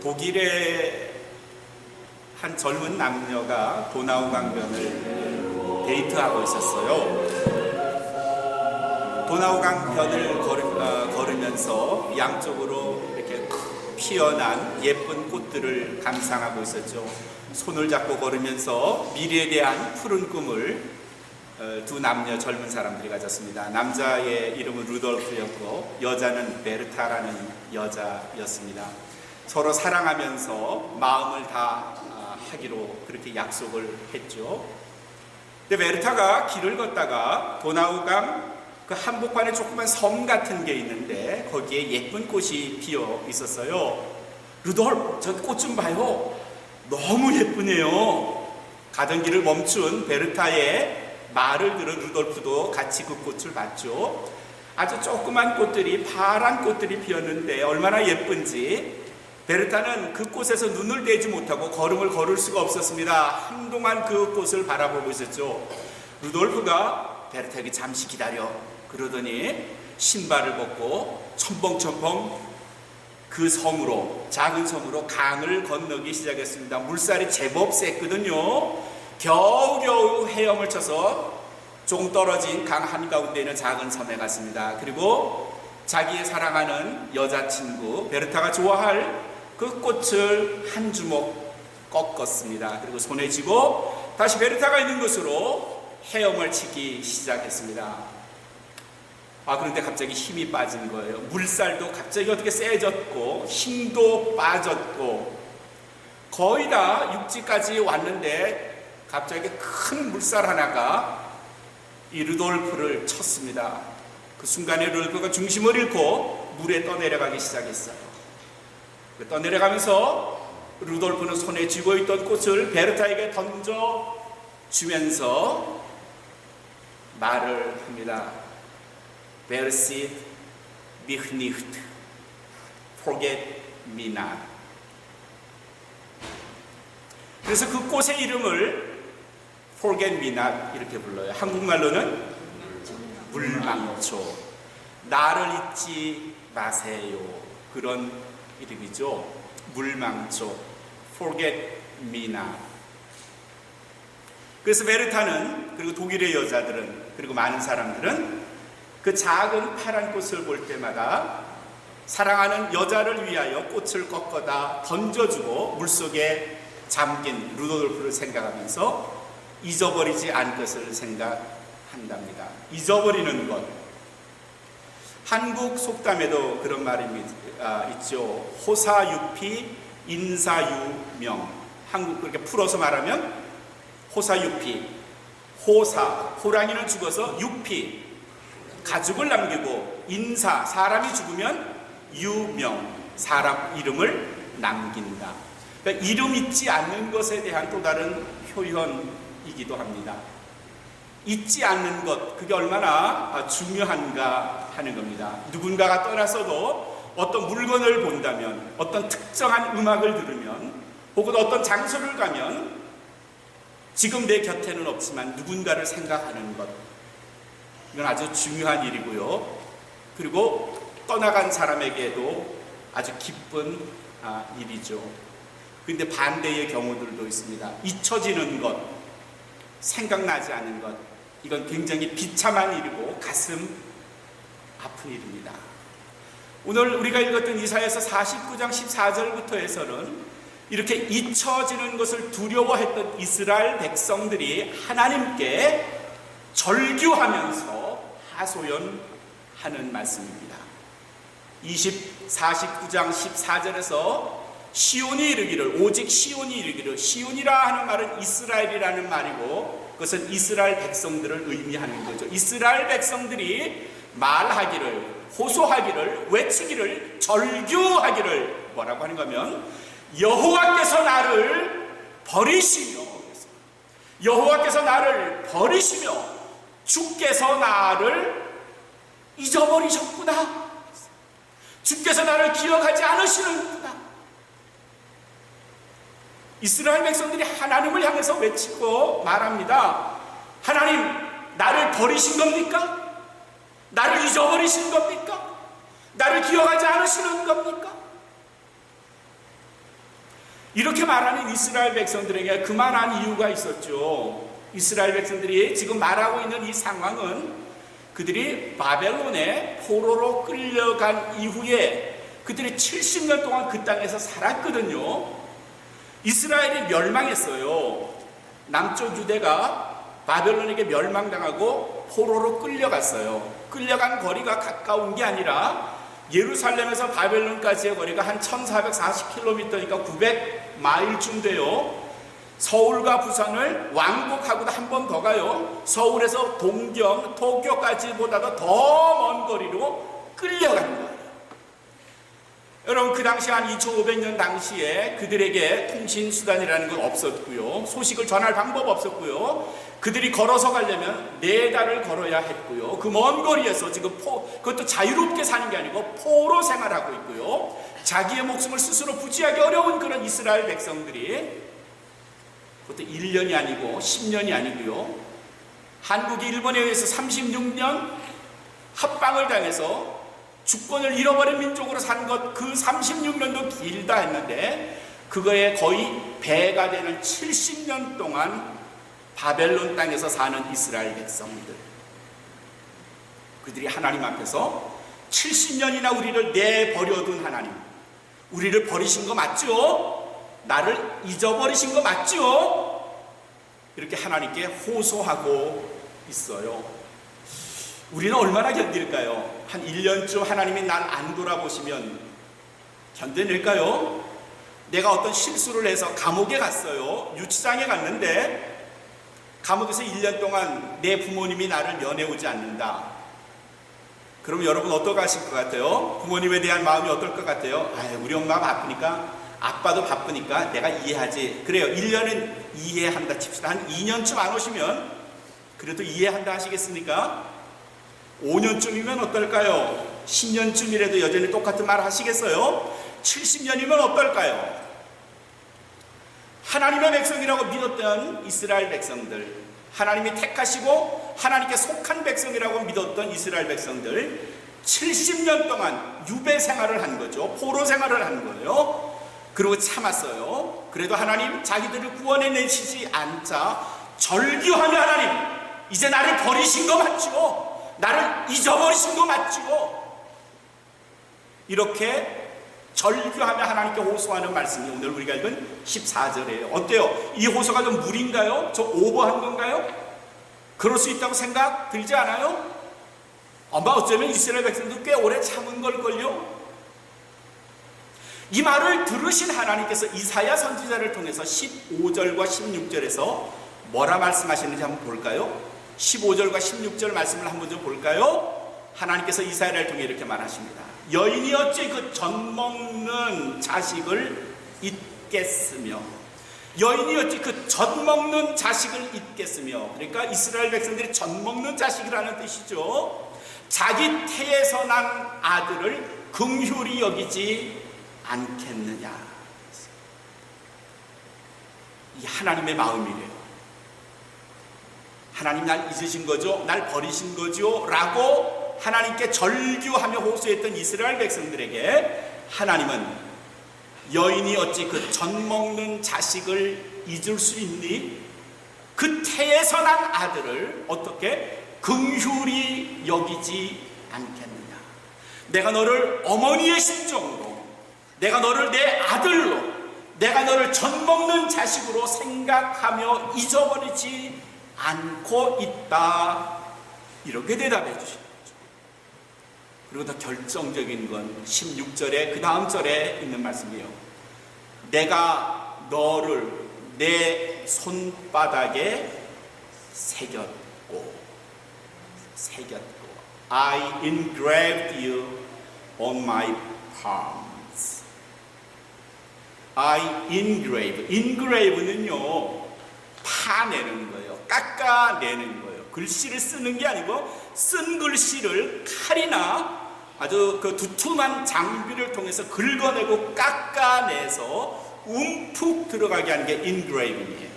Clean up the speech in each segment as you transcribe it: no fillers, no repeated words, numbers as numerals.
독일의 한 젊은 남녀가 도나우 강변을 데이트하고 있었어요. 도나우 강변을 걸으면서 양쪽으로 이렇게 피어난 예쁜 꽃들을 감상하고 있었죠. 손을 잡고 걸으면서 미래에 대한 푸른 꿈을 두 남녀 젊은 사람들이 가졌습니다. 남자의 이름은 루돌프였고 여자는 베르타라는 여자였습니다. 서로 사랑하면서 마음을 다 하기로 그렇게 약속을 했죠. 근데 베르타가 길을 걷다가 도나우강 그 한복판에 조그만 섬 같은 게 있는데 거기에 예쁜 꽃이 피어 있었어요. 루돌프, 저 꽃 좀 봐요. 너무 예쁘네요. 가던 길을 멈춘 베르타의 말을 들은 루돌프도 같이 그 꽃을 봤죠. 아주 조그만 꽃들이, 파란 꽃들이 피었는데 얼마나 예쁜지 베르타는 그 꽃에서 눈을 떼지 못하고 걸음을 걸을 수가 없었습니다. 한동안 그 꽃을 바라보고 있었죠. 루돌프가 베르타에게 잠시 기다려 그러더니 신발을 벗고 첨벙첨벙 그 섬으로, 작은 섬으로 강을 건너기 시작했습니다. 물살이 제법 셌거든요. 겨우겨우 헤엄을 쳐서 조금 떨어진 강 한가운데 있는 작은 섬에 갔습니다. 그리고 자기의 사랑하는 여자친구 베르타가 좋아할 그 꽃을 한 주먹 꺾었습니다. 그리고 손에 쥐고 다시 베르타가 있는 곳으로 헤엄을 치기 시작했습니다. 그런데 갑자기 힘이 빠진 거예요. 물살도 갑자기 어떻게 세졌고 힘도 빠졌고 거의 다 육지까지 왔는데 갑자기 큰 물살 하나가 이 루돌프를 쳤습니다. 그 순간에 루돌프가 중심을 잃고 물에 떠내려가기 시작했어요. 떠내려가면서 루돌프는 손에 쥐고 있던 꽃을 베르타에게 던져주면서 말을 합니다. Versit mich nicht, forget me not. 그래서 그 꽃의 이름을 forget me not 이렇게 불러요. 한국말로는 물망초, 나를 잊지 마세요. 그런 이름이죠. 물망초, forget me not. 그래서 베르타는, 그리고 독일의 여자들은, 그리고 많은 사람들은 그 작은 파란 꽃을 볼 때마다 사랑하는 여자를 위하여 꽃을 꺾어다 던져주고 물속에 잠긴 루돌프를 생각하면서 잊어버리지 않을 것을 생각한답니다. 잊어버리는 것. 한국 속담에도 그런 말이 있죠. 호사유피 인사유명. 한국 그렇게 풀어서 말하면 호사유피. 호사, 호랑이는 죽어서 유피, 가죽을 남기고, 인사, 사람이 죽으면 유명, 사람 이름을 남긴다. 그러니까 이름 잊지 않는 것에 대한 또 다른 표현이기도 합니다. 잊지 않는 것, 그게 얼마나 중요한가 하는 겁니다. 누군가가 떠나서도 어떤 물건을 본다면, 어떤 특정한 음악을 들으면, 혹은 어떤 장소를 가면 지금 내 곁에는 없지만 누군가를 생각하는 것, 이건 아주 중요한 일이고요. 그리고 떠나간 사람에게도 아주 기쁜 일이죠. 그런데 반대의 경우들도 있습니다. 잊혀지는 것, 생각나지 않는 것, 이건 굉장히 비참한 일이고 가슴 아픈 일입니다. 오늘 우리가 읽었던 이사야서 49장 14절부터 해서는 이렇게 잊혀지는 것을 두려워했던 이스라엘 백성들이 하나님께 절규하면서 하소연하는 말씀입니다. 49장 14절에서 시온이 이르기를, 오직 시온이 이르기를, 시온이라 하는 말은 이스라엘이라는 말이고 그것은 이스라엘 백성들을 의미하는 거죠. 이스라엘 백성들이 말하기를, 호소하기를, 외치기를, 절규하기를 뭐라고 하는 거면 여호와께서 나를 버리시며, 여호와께서 나를 버리시며 주께서 나를 잊어버리셨구나. 주께서 나를 기억하지 않으시는구나. 이스라엘 백성들이 하나님을 향해서 외치고 말합니다. 하나님, 나를 버리신 겁니까? 나를 잊어버리신 겁니까? 나를 기억하지 않으시는 겁니까? 이렇게 말하는 이스라엘 백성들에게 그만한 이유가 있었죠. 이스라엘 백성들이 지금 말하고 있는 이 상황은 그들이 바벨론에 포로로 끌려간 이후에 그들이 70년 동안 그 땅에서 살았거든요. 이스라엘이 멸망했어요. 남쪽 유대가 바벨론에게 멸망당하고 포로로 끌려갔어요. 끌려간 거리가 가까운 게 아니라 예루살렘에서 바벨론까지의 거리가 한 1440km니까 900마일쯤 돼요. 서울과 부산을 왕복하고도 한 번 더 가요. 서울에서 동경, 도쿄까지보다도 더 먼 거리로 끌려간 거예요. 여러분, 그 당시 한 2500년 당시에 그들에게 통신수단이라는 건 없었고요. 소식을 전할 방법 없었고요. 그들이 걸어서 가려면 4달을 걸어야 했고요. 그 먼 거리에서 지금 그것도 자유롭게 사는 게 아니고 포로 생활하고 있고요. 자기의 목숨을 스스로 부지하기 어려운 그런 이스라엘 백성들이 그것도 1년이 아니고 10년이 아니고요. 한국이 일본에 의해서 36년 합방을 당해서 주권을 잃어버린 민족으로 산 것, 그 36년도 길다 했는데 그거에 거의 배가 되는 70년 동안 바벨론 땅에서 사는 이스라엘 백성들, 그들이 하나님 앞에서 70년이나 우리를 내버려둔 하나님, 우리를 버리신 거 맞죠? 나를 잊어버리신 거 맞죠? 이렇게 하나님께 호소하고 있어요. 우리는 얼마나 견딜까요? 한 1년쯤 하나님이 날 안 돌아보시면 견뎌낼까요? 내가 어떤 실수를 해서 감옥에 갔어요. 유치장에 갔는데 감옥에서 1년 동안 내 부모님이 나를 면회오지 않는다. 그럼 여러분 어떡하실 것 같아요? 부모님에 대한 마음이 어떨 것 같아요? 우리 엄마가 바쁘니까, 아빠도 바쁘니까 내가 이해하지. 그래요, 1년은 이해한다 칩시다. 한 2년쯤 안 오시면 그래도 이해한다 하시겠습니까? 5년쯤이면 어떨까요? 10년쯤이라도 여전히 똑같은 말 하시겠어요? 70년이면 어떨까요? 하나님의 백성이라고 믿었던 이스라엘 백성들, 하나님이 택하시고 하나님께 속한 백성이라고 믿었던 이스라엘 백성들, 70년 동안 유배 생활을 한 거죠. 포로 생활을 한 거예요. 그리고 참았어요. 그래도 하나님 자기들을 구원해 내시지 않자 절규하며, 하나님 이제 나를 버리신 거 맞죠? 나를 잊어버리신 거 맞죠? 이렇게 절규하며 하나님께 호소하는 말씀이 오늘 우리가 읽은 14절이에요. 어때요? 이 호소가 좀 무리인가요? 좀 오버한 건가요? 그럴 수 있다고 생각 들지 않아요? 아마 어쩌면 이스라엘 백성도 꽤 오래 참은 걸걸요? 이 말을 들으신 하나님께서 이사야 선지자를 통해서 15절과 16절에서 뭐라 말씀하시는지 한번 볼까요? 15절과 16절 말씀을 한번 좀 볼까요? 하나님께서 이사야를 통해 이렇게 말하십니다. 여인이 어찌 그 젖먹는 자식을 잊겠으며, 여인이 어찌 그 젖먹는 자식을 잊겠으며, 그러니까 이스라엘 백성들이 젖먹는 자식이라는 뜻이죠. 자기 태에서 난 아들을 긍휼히 여기지 않겠느냐. 이 하나님의 마음이래요. 하나님 날 잊으신 거죠? 날 버리신 거죠? 라고 하나님께 절규하며 호소했던 이스라엘 백성들에게 하나님은 여인이 어찌 그 젖먹는 자식을 잊을 수 있니? 그 태에서 난 아들을 어떻게 긍휼히 여기지 않겠느냐. 내가 너를 어머니의 심정으로, 내가 너를 내 아들로, 내가 너를 젖먹는 자식으로 생각하며 잊어버리지 않고 있다. 이렇게 대답해 주신 거죠. 그리고 더 결정적인 건 16절에 그 다음 절에 있는 말씀이에요. 내가 너를 내 손바닥에 새겼고 I engraved you on my palms. I engrave는요 파내는 거예요. 깎아내는 거예요. 글씨를 쓰는 게 아니고 쓴 글씨를 칼이나 아주 그 두툼한 장비를 통해서 긁어내고 깎아내서 움푹 들어가게 하는 게 engraving이에요.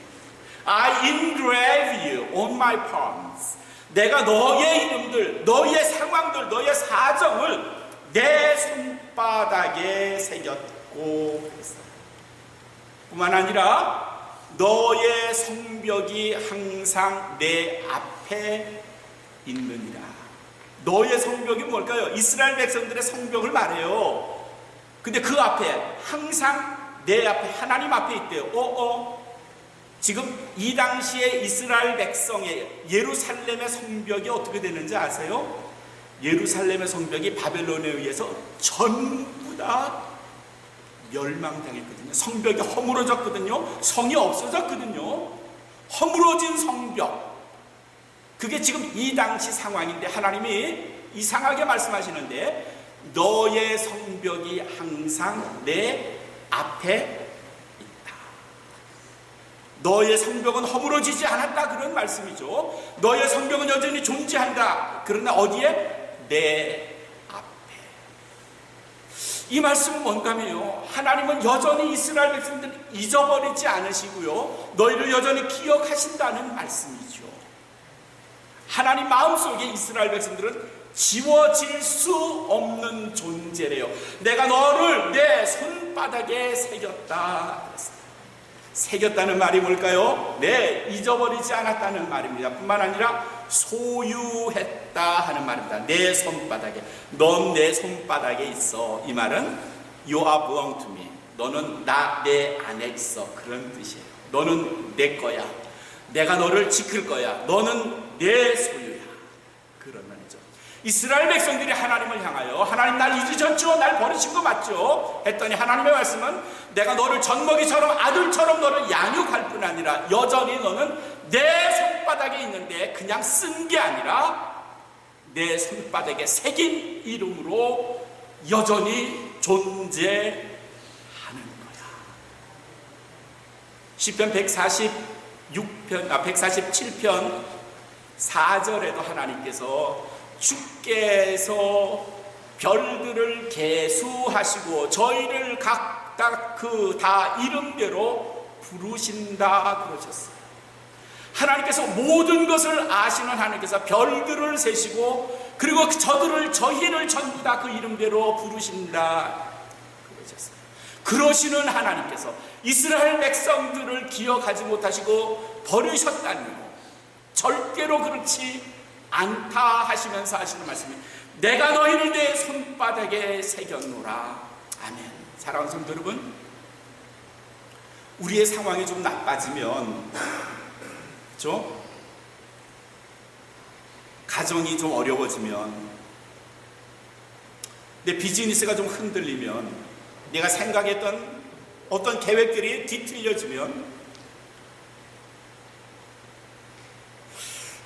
I engrave you on my palms. 내가 너의 이름들, 너의 상황들, 너의 사정을 내 손바닥에 새겼고 그랬어요. 뿐만 아니라 너의 성벽이 항상 내 앞에 있느니라. 너의 성벽이 뭘까요? 이스라엘 백성들의 성벽을 말해요. 근데 그 앞에 항상 내 앞에 하나님 앞에 있대요. 지금 이 당시에 이스라엘 백성의 예루살렘의 성벽이 어떻게 되는지 아세요? 예루살렘의 성벽이 바벨론에 의해서 전부 다 멸망당했거든요. 성벽이 허물어졌거든요. 성이 없어졌거든요. 허물어진 성벽. 그게 지금 이 당시 상황인데 하나님이 이상하게 말씀하시는데 너의 성벽이 항상 내 앞에 있다. 너의 성벽은 허물어지지 않았다, 그런 말씀이죠. 너의 성벽은 여전히 존재한다. 그러나 어디에? 내 앞에. 이 말씀은 뭔가면요, 하나님은 여전히 이스라엘 백성들을 잊어버리지 않으시고요, 너희를 여전히 기억하신다는 말씀이죠. 하나님 마음속에 이스라엘 백성들은 지워질 수 없는 존재래요. 내가 너를 내 손바닥에 새겼다. 새겼다는 말이 뭘까요? 네, 잊어버리지 않았다는 말입니다. 뿐만 아니라 소유했다 하는 말입니다. 내 손바닥에. 넌 내 손바닥에 있어. 이 말은 You are belong to me. 너는 내 안에 있어. 그런 뜻이에요. 너는 내 거야. 내가 너를 지킬 거야. 너는 내 소유야. 그런 말이죠. 이스라엘 백성들이 하나님을 향하여 하나님 날 잊으셨죠? 날 버리신 거 맞죠? 했더니 하나님의 말씀은 내가 너를 젖먹이처럼 아들처럼 너를 양육할 뿐 아니라 여전히 너는 내 손바닥에 있는데 그냥 쓴 게 아니라 내 손바닥에 새긴 이름으로 여전히 존재하는 거야. 시편 147편 4절에도 하나님께서 주께서 별들을 계수하시고 저희를 각각 다 이름대로 부르신다 그러셨어요. 하나님께서 모든 것을 아시는 하나님께서 별들을 세시고 그리고 저희를 전부 다 그 이름대로 부르신다 그러셨어요. 그러시는 하나님께서 이스라엘 백성들을 기억하지 못하시고 버리셨다니요, 절대로 그렇지 않다 하시면서 하시는 말씀이 내가 너희를 내 손바닥에 새겼노라. 아멘. 사랑하는 성도 여러분, 우리의 상황이 좀 나빠지면, 그렇죠? 가정이 좀 어려워지면, 내 비즈니스가 좀 흔들리면, 내가 생각했던 어떤 계획들이 뒤틀려지면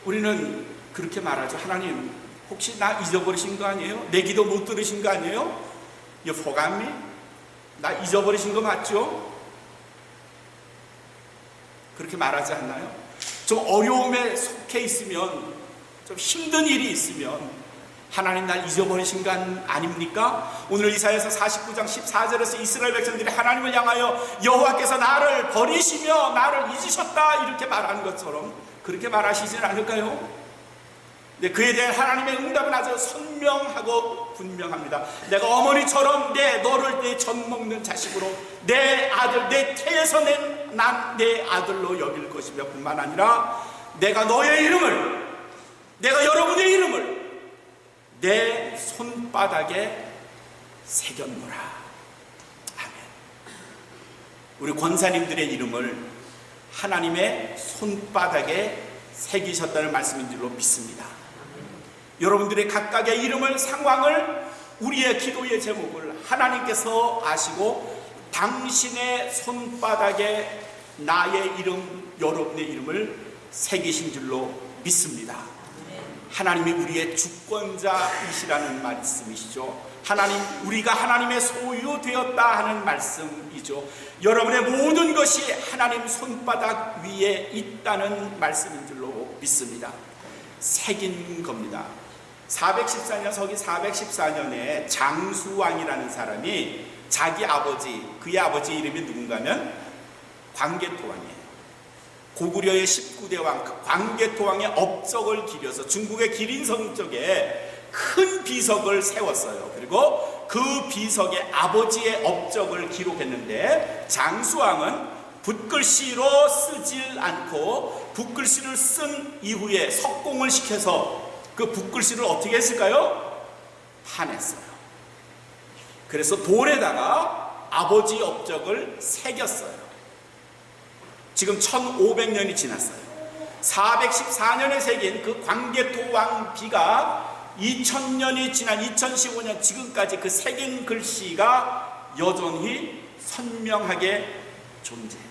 우리는 그렇게 말하죠. 하나님, 혹시 나 잊어버리신 거 아니에요? 내 기도 못 들으신 거 아니에요? You forgot me? 나 잊어버리신 거 맞죠? 그렇게 말하지 않나요? 좀 어려움에 속해 있으면, 좀 힘든 일이 있으면 하나님 날 잊어버리신 거 아닙니까? 오늘 이사야서 49장 14절에서 이스라엘 백성들이 하나님을 향하여 여호와께서 나를 버리시며 나를 잊으셨다 이렇게 말하는 것처럼 그렇게 말하시진 않을까요? 네, 그에 대한 하나님의 응답은 아주 선명하고 분명합니다. 내가 어머니처럼 너를 내 젖먹는 자식으로 내 아들, 내 태에서 난 내 아들로 여길 것이며 뿐만 아니라 내가 너의 이름을, 내가 여러분의 이름을 내 손바닥에 새겼노라. 아멘. 우리 권사님들의 이름을 하나님의 손바닥에 새기셨다는 말씀인 줄로 믿습니다. 여러분들의 각각의 이름을, 상황을, 우리의 기도의 제목을 하나님께서 아시고 당신의 손바닥에 나의 이름, 여러분의 이름을 새기신 줄로 믿습니다. 하나님이 우리의 주권자이시라는 말씀이시죠. 하나님, 우리가 하나님의 소유되었다 하는 말씀이죠. 여러분의 모든 것이 하나님 손바닥 위에 있다는 말씀인 줄로 믿습니다. 새긴 겁니다. 414년 서기 414년에 장수왕이라는 사람이 자기 아버지, 그의 아버지 이름이 누군가면 광개토왕이에요. 고구려의 19대 왕 광개토왕의 업적을 기려서 중국의 기린성 쪽에 큰 비석을 세웠어요. 그리고 그 비석에 아버지의 업적을 기록했는데 장수왕은 붓글씨로 쓰질 않고 붓글씨를 쓴 이후에 석공을 시켜서 그 붓글씨를 어떻게 했을까요? 파냈어요. 그래서 돌에다가 아버지 업적을 새겼어요. 지금 1500년이 지났어요. 414년에 새긴 그 광개토왕비가 2000년이 지난 2015년 지금까지 그 새긴 글씨가 여전히 선명하게 존재해요.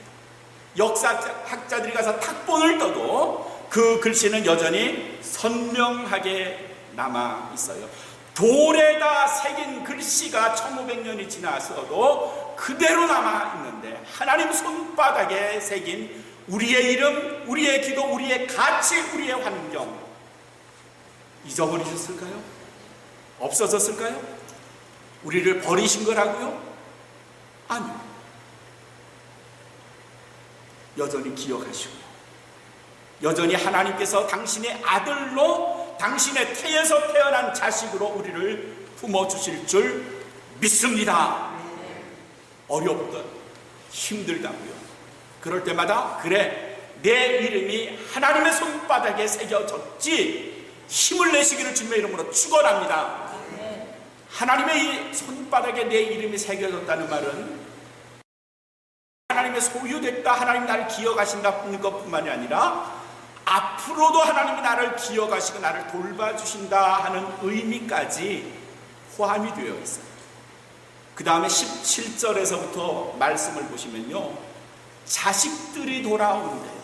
역사학자들이 가서 탁본을 떠도 그 글씨는 여전히 선명하게 남아 있어요. 돌에다 새긴 글씨가 1500년이 지나서도 그대로 남아 있는데 하나님 손바닥에 새긴 우리의 이름, 우리의 기도, 우리의 가치, 우리의 환경 잊어버리셨을까요? 없어졌을까요? 우리를 버리신 거라고요? 아니요. 여전히 기억하시고요. 여전히 하나님께서 당신의 아들로 당신의 태에서 태어난 자식으로 우리를 품어주실 줄 믿습니다. 어렵든 힘들다고요. 그럴 때마다 그래, 내 이름이 하나님의 손바닥에 새겨졌지, 힘을 내시기를 주님의 이름으로 축원합니다. 하나님의 이 손바닥에 내 이름이 새겨졌다는 말은 하나님의 소유됐다, 하나님 나를 기억하신다는 것뿐만이 아니라 앞으로도 하나님이 나를 기억하시고 나를 돌봐주신다 하는 의미까지 포함이 되어 있어요. 그 다음에 17절에서부터 말씀을 보시면요, 자식들이 돌아오는데요.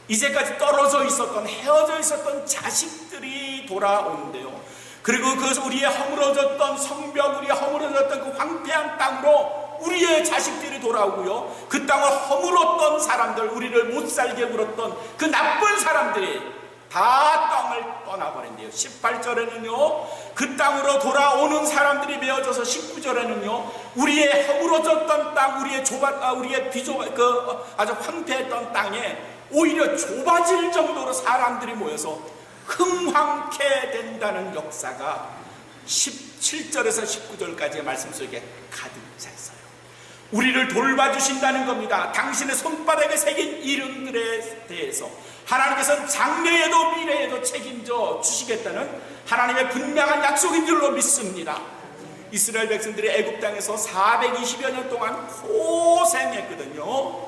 이제까지 떨어져 있었던, 헤어져 있었던 자식들이 돌아오는데요. 그리고 그 우리의 허물어졌던 성벽, 우리의 허물어졌던 그 황폐한 땅으로 우리의 자식들이 돌아오고요, 그 땅을 허물었던 사람들, 우리를 못살게 굴었던 그 나쁜 사람들이 다 땅을 떠나버린대요. 18절에는요 그 땅으로 돌아오는 사람들이 메어져서 19절에는요 우리의 허물어졌던 땅, 우리의 아주 황폐했던 땅에 오히려 좁아질 정도로 사람들이 모여서 흥황케 된다는 역사가 17절에서 19절까지의 말씀 속에 가득 차 있어요. 우리를 돌봐주신다는 겁니다. 당신의 손바닥에 새긴 이름들에 대해서 하나님께서는 장래에도 미래에도 책임져 주시겠다는 하나님의 분명한 약속인 줄로 믿습니다. 이스라엘 백성들이 애굽 땅에서 420여 년 동안 고생했거든요.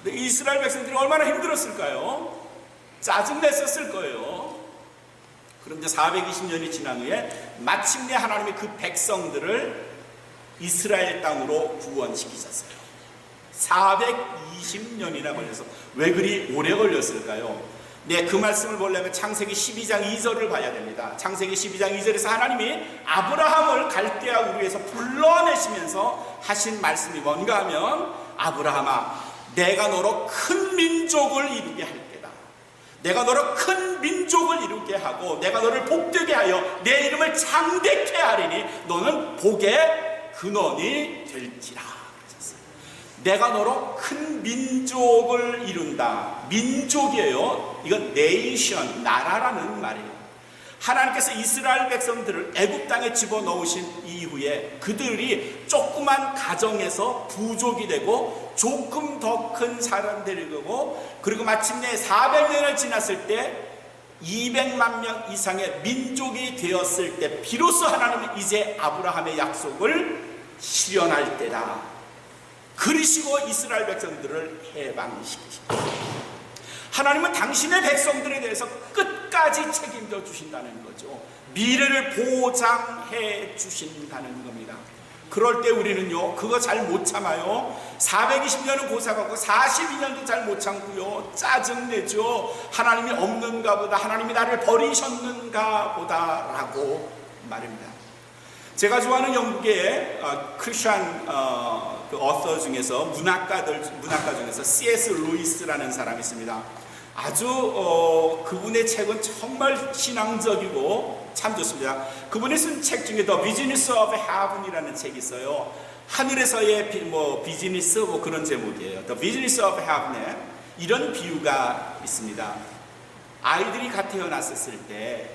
근데 이스라엘 백성들이 얼마나 힘들었을까요? 짜증냈었을 거예요. 그런데 420년이 지난 후에 마침내 하나님이 그 백성들을 이스라엘 땅으로 구원시키셨어요. 420년이나 걸려서. 왜 그리 오래 걸렸을까요? 네, 그 말씀을 보려면 창세기 12장 2절을 봐야 됩니다. 창세기 12장 2절에서 하나님이 아브라함을 갈대아 우르에서 불러내시면서 하신 말씀이 뭔가 하면, 아브라함아, 내가 너로 큰 민족을 이루게 할 때다. 내가 너로 큰 민족을 이루게 하고 내가 너를 복되게 하여 내 이름을 창대케 하리니 너는 복의 근원이 될지라. 내가 너로 큰 민족을 이룬다. 민족이에요. 이건 네이션, 나라라는 말이에요. 하나님께서 이스라엘 백성들을 애굽 땅에 집어넣으신 이후에 그들이 조그만 가정에서 부족이 되고 조금 더 큰 사람들이 되고, 그리고 마침내 400년을 지났을 때 200만 명 이상의 민족이 되었을 때 비로소 하나님은 이제 아브라함의 약속을 실현할 때다. 그러시고 이스라엘 백성들을 해방시키십니다. 하나님은 당신의 백성들에 대해서 끝까지 책임져 주신다는 거죠. 미래를 보장해 주신다는 겁니다. 그럴 때 우리는요 그거 잘 못 참아요. 420년은 고사하고 42년도 잘 못 참고요 짜증내죠. 하나님이 없는가 보다, 하나님이 나를 버리셨는가 보다 라고 말입니다. 제가 좋아하는 영국의 크리스천 그 어서 중에서 문학가 중에서 C.S. 루이스라는 사람이 있습니다. 아주 그분의 책은 정말 신앙적이고 참 좋습니다. 그분이 쓴 책 중에 The Business of Heaven이라는 책이 있어요. 하늘에서의 비즈니스 그런 제목이에요. The Business of Heaven에 이런 비유가 있습니다. 아이들이 갓 태어났을 때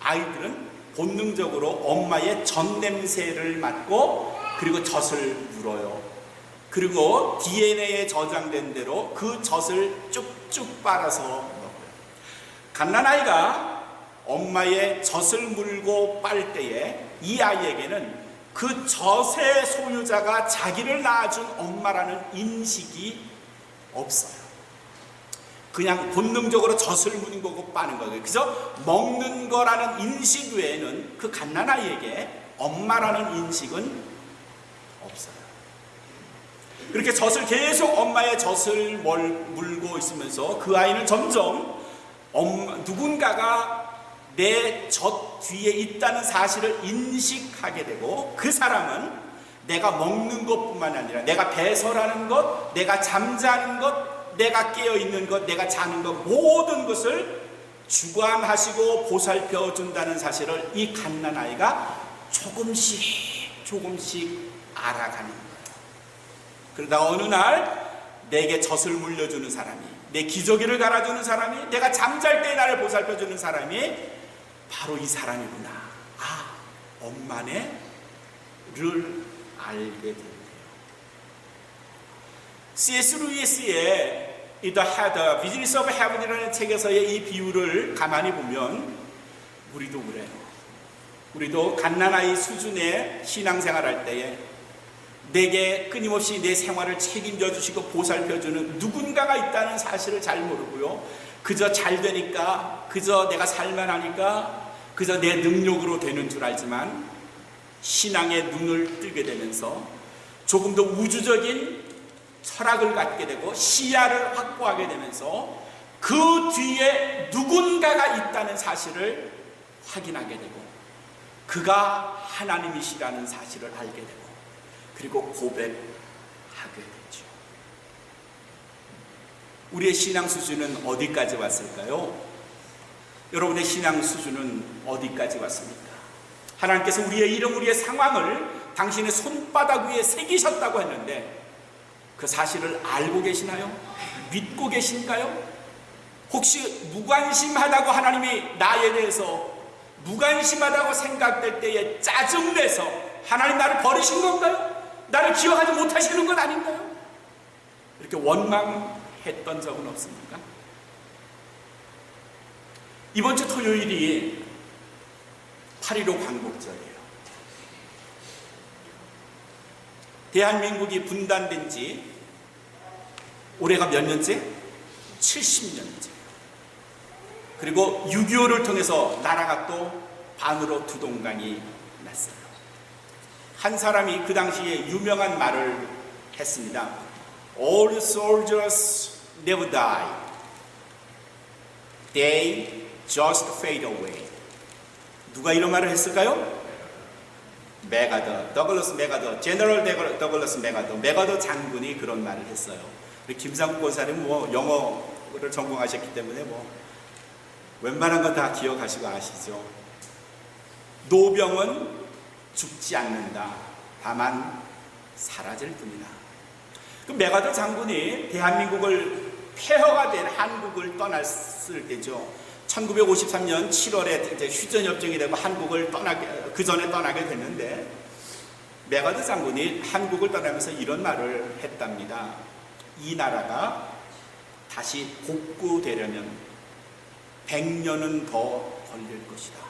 아이들은 본능적으로 엄마의 젖 냄새를 맡고 그리고 젖을 물어요. 그리고 DNA에 저장된 대로 그 젖을 쭉쭉 빨아서 먹어요. 갓난아이가 엄마의 젖을 물고 빨 때에 이 아이에게는 그 젖의 소유자가 자기를 낳아준 엄마라는 인식이 없어요. 그냥 본능적으로 젖을 무는 거고 빠는 거예요. 그저 먹는 거라는 인식 외에는 그 갓난아이에게 엄마라는 인식은 없어요. 그렇게 젖을 계속 엄마의 젖을 물고 있으면서 그 아이는 점점 누군가가 내 젖 뒤에 있다는 사실을 인식하게 되고, 그 사람은 내가 먹는 것뿐만 아니라 내가 배설하는 것, 내가 잠자는 것, 내가 깨어있는 것, 내가 자는 것, 모든 것을 주관하시고 보살펴 준다는 사실을 이 갓난아이가 조금씩 알아가는 거예요. 그러다 어느 날 내게 젖을 물려주는 사람이, 내 기저귀를 갈아주는 사람이, 내가 잠잘 때 나를 보살펴주는 사람이 바로 이 사람이구나. 아, 엄마네를 알게 됩니다. C.S. 루이스의 The Business of Heaven이라는 책에서의 이 비유를 가만히 보면 우리도 그래요. 우리도 갓난아이 수준의 신앙생활할 때에 내게 끊임없이 내 생활을 책임져 주시고 보살펴 주는 누군가가 있다는 사실을 잘 모르고요, 그저 잘 되니까, 그저 내가 살만하니까, 그저 내 능력으로 되는 줄 알지만 신앙의 눈을 뜨게 되면서 조금 더 우주적인 철학을 갖게 되고 시야를 확보하게 되면서 그 뒤에 누군가가 있다는 사실을 확인하게 되고, 그가 하나님이시라는 사실을 알게 되고, 그리고 고백하게 되죠. 우리의 신앙 수준은 어디까지 왔을까요? 여러분의 신앙 수준은 어디까지 왔습니까? 하나님께서 우리의 이름, 우리의 상황을 당신의 손바닥 위에 새기셨다고 했는데 그 사실을 알고 계시나요? 믿고 계신가요? 혹시 무관심하다고 하나님이 나에 대해서 무관심하다고 생각될 때에 짜증내서 하나님 나를 버리신 건가요? 나를 기억하지 못하시는 건 아닌가요? 이렇게 원망했던 적은 없습니까? 이번 주 토요일이 8.15 광복절이에요. 대한민국이 분단된 지 올해가 몇 년째? 70년째. 그리고 6.25를 통해서 나라가 또 반으로 두 동강이 났어요. 한 사람이 그 당시에 유명한 말을 했습니다. All soldiers never die. They just fade away. 누가 이런 말을 했을까요? 더글러스 메가더, 제너럴 더글러스 메가더 장군이 그런 말을 했어요. 김상국 권사님은 영어를 전공하셨기 때문에 웬만한 건 다 기억하시고 아시죠? 노병은 죽지 않는다. 다만 사라질 뿐이다. 그 메가더 장군이 대한민국을 폐허가 된 한국을 떠났을 때죠. 1953년 7월에 이제 휴전협정이 되고 한국을 그 전에 떠나게 됐는데, 메가더 장군이 한국을 떠나면서 이런 말을 했답니다. 이 나라가 다시 복구되려면 100년은 더 걸릴 것이다.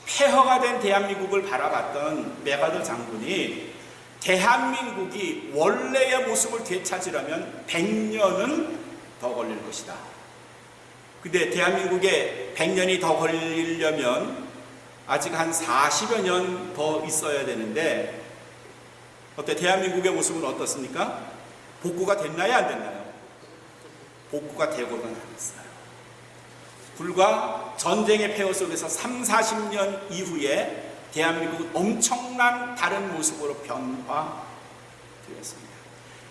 폐허가 된 대한민국을 바라봤던 메가더 장군이 대한민국이 원래의 모습을 되찾으려면 100년은 더 걸릴 것이다. 근데 대한민국에 100년이 더 걸리려면 아직 한 40여 년 더 있어야 되는데, 대한민국의 모습은 어떻습니까? 복구가 됐나요? 안 됐나요? 복구가 되고는 안 됐어요. 불과 전쟁의 폐허 속에서 30-40년 이후에 대한민국은 엄청난 다른 모습으로 변화되었습니다.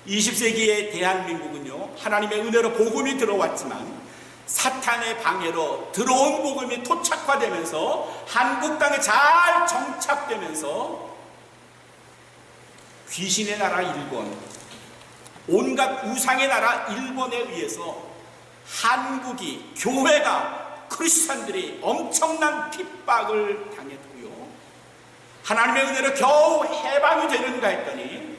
20세기의 대한민국은요, 하나님의 은혜로 복음이 들어왔지만 사탄의 방해로 들어온 복음이 토착화되면서 한국 땅에 잘 정착되면서 귀신의 나라 일본, 온갖 우상의 나라 일본에 의해서 한국이, 교회가, 크리스찬들이 엄청난 핍박을 당했고요, 하나님의 은혜로 겨우 해방이 되는가 했더니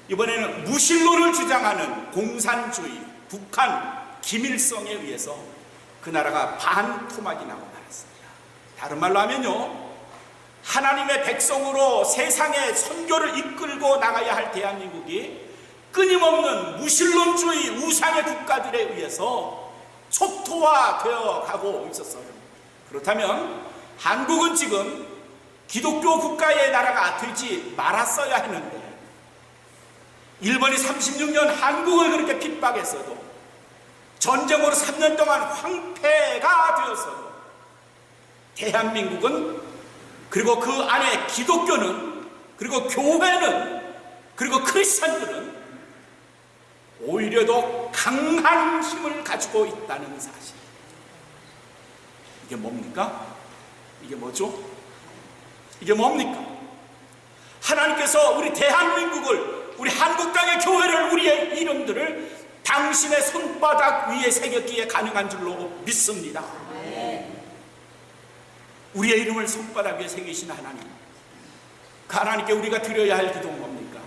이번에는 무신론을 주장하는 공산주의 북한 김일성에 의해서 그 나라가 반토막이 나고 말았습니다. 다른 말로 하면요, 하나님의 백성으로 세상의 선교를 이끌고 나가야 할 대한민국이 끊임없는 무신론주의 우상의 국가들에 의해서 초토화되어 가고 있었어요. 그렇다면 한국은 지금 기독교 국가의 나라가 되지 말았어야 했는데, 일본이 36년 한국을 그렇게 핍박했어도, 전쟁으로 3년 동안 황폐가 되었어도, 대한민국은, 그리고 그 안에 기독교는, 그리고 교회는, 그리고 크리스천들은 오히려 더 강한 힘을 가지고 있다는 사실. 이게 뭡니까? 이게 뭐죠? 이게 뭡니까? 하나님께서 우리 대한민국을, 우리 한국 땅의 교회를, 우리의 이름들을 당신의 손바닥 위에 새겼기에 가능한 줄로 믿습니다. 우리의 이름을 손바닥 위에 새기신 하나님, 그 하나님께 우리가 드려야 할 기도는 뭡니까?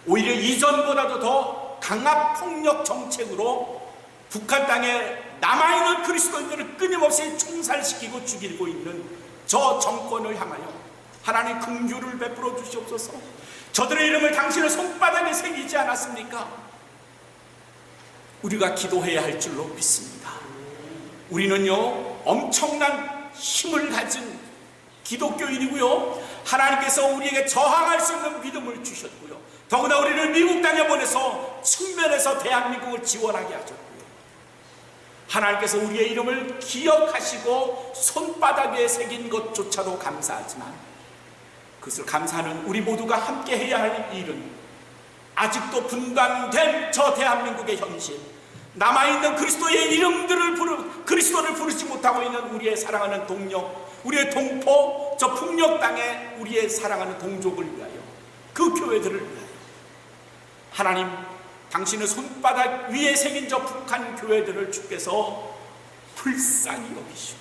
오히려 이전보다도 더 강압폭력 정책으로 북한 땅에 남아있는 그리스도인들을 끊임없이 총살시키고 죽이고 있는 저 정권을 향하여 하나님 긍휼을 베풀어 주시옵소서. 저들의 이름을 당신의 손바닥에 새기지 않았습니까? 우리가 기도해야 할 줄로 믿습니다. 우리는요, 엄청난 힘을 가진 기독교인이고요, 하나님께서 우리에게 저항할 수 있는 믿음을 주셨고요, 더구나 우리를 미국 땅에 보내서 측면에서 대한민국을 지원하게 하셨고요, 하나님께서 우리의 이름을 기억하시고 손바닥에 새긴 것조차도 감사하지만, 그것을 감사하는 우리 모두가 함께 해야 할 일은 아직도 분단된 저 대한민국의 현실, 남아있는 그리스도의 이름들을 그리스도를 부르지 못하고 있는 우리의 사랑하는 동료, 우리의 동포, 저 풍력 땅에 우리의 사랑하는 동족을 위하여, 그 교회들을 위하여 하나님, 당신의 손바닥 위에 새긴 저 북한 교회들을 주께서 불쌍히 여기시고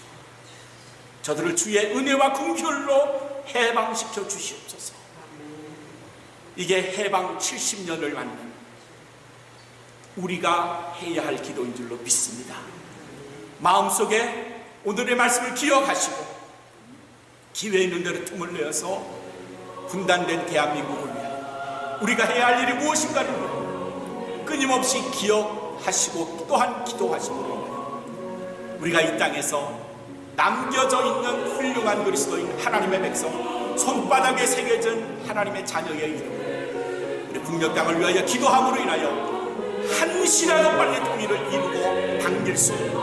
저들을 주의 은혜와 긍휼로 해방시켜 주시옵소서. 이게 해방 70년을 맞는 우리가 해야 할 기도인 줄로 믿습니다. 마음속에 오늘의 말씀을 기억하시고 기회 있는 대로 틈을 내어서 분단된 대한민국을 위하여 우리가 해야 할 일이 무엇인가를 끊임없이 기억하시고 또한 기도하심으로 인하여 우리가 이 땅에서 남겨져 있는 훌륭한 그리스도인 하나님의 백성, 손바닥에 새겨진 하나님의 자녀의 이름, 우리 북녘 땅을 위하여 기도함으로 인하여 한시라도 빨리 통일을 이루고 당길 수 있는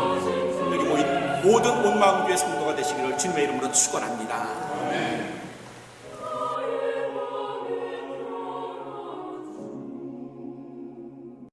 여기 모인 모든 온 마음 교회 성도가 되시기를 주님의 이름으로 축원합니다.